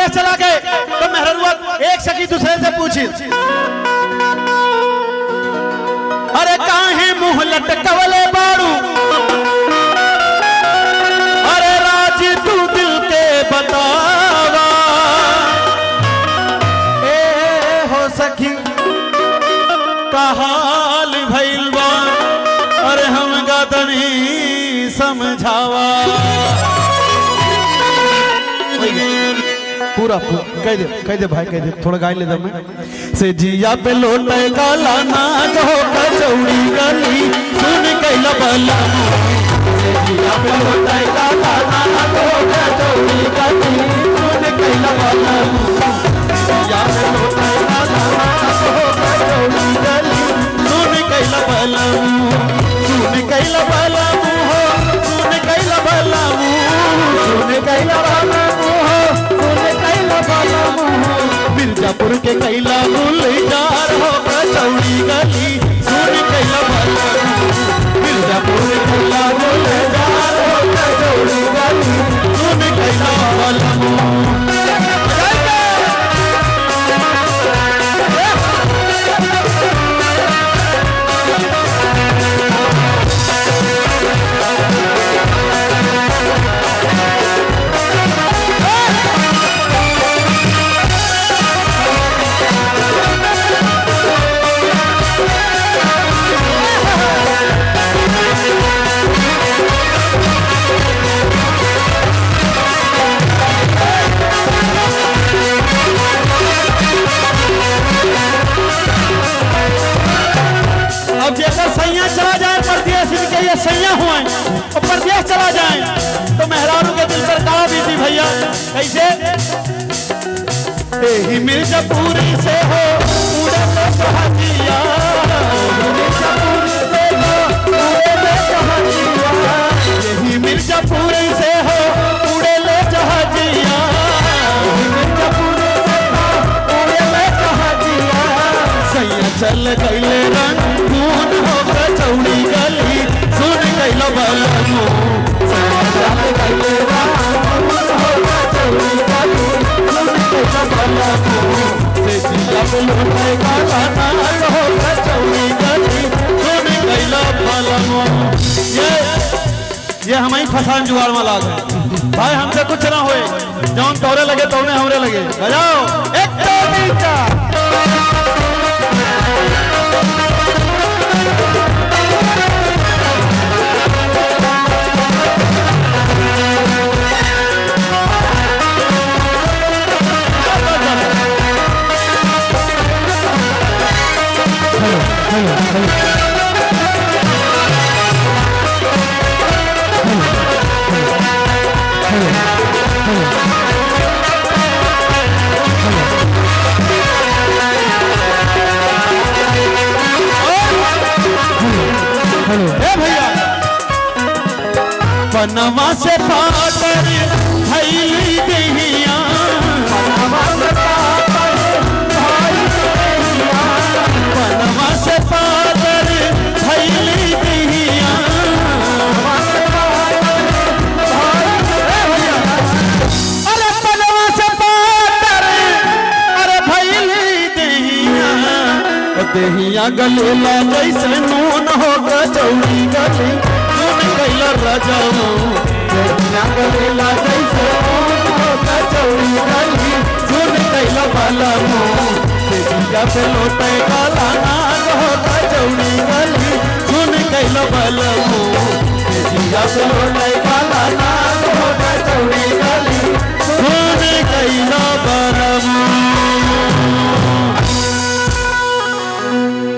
परदेश चला गए तो मेहररुआ एक सखी दूसरे से पूछी, अरे काहे मुंह लटकवले बाड़ू, अरे राज तू दिल के बतावा। ए हो सखी का हाल भइल बा, अरे हम गातनी समझावा। पूरा कह दे भाई, कह दे, थोड़ा गाय ले दे मैं। से जिया पे लोटे काला नाग हो कचौड़ी गली सुन कैला बला। से जिया पे लोटे काला नाग हो कचौड़ी गली सुन कैला बला। जिया पे लोटे काला नाग हो कचौड़ी गली सुन कैला बला। सुन कैला बला हो, सुन कैला बला, सुन कैला बला मिर्जापुर के कैला गुलजार हो कचौड़ी गली सुन कैला भला। मिर्जापुर के कैला गुलजार हो कचौड़ी गली सुन कैला भला। अब जैसा सैया चला जाए परदेश, इनके ये सैया हुए और परदेश चला जाए तो मेहरारू के दिल पर का बीती भैया कैसे। ही मिर्जापुर से हो उड़े ले जहाजिया, मिर्जापुर से हो उड़े ले जहाजिया। यही मिर्जापुर से हो उड़े ले जहाजिया, मिर्जापुर से हो उड़े ले जहाजिया। सैया चल गईले रंग हो कचौड़ी गली सुन कैला बला। सैया चल गईले रंग हो कचौड़ी गली सुन कैला बला। से जिया पे लोटे काला नाग हो कचौड़ी गली सुन कैला बला। ये हम ही फसान जुगाड़ में लाग भाई, हमसे कुछ ना होए, जौन तोरे लगे तौने हमरे लगे। बजाओ एक दो तीन चार। पनवा से पातर भैली दहिया, पनवा से पातर भैली दहिया, पनवा से पातर भैली दहिया। अरे पनवा से पातर अरे भैली दहिया, दहिया गलेला जैसे नून हो कचौड़ी गली कैला राजाओ। दहिया गलेला जैसे नून हो कचौड़ी गली सुन कैला बाला। से जिया पे लोटे काला नाग हो कचौड़ी गली सुन कैला बाला। से जिया पे लोटे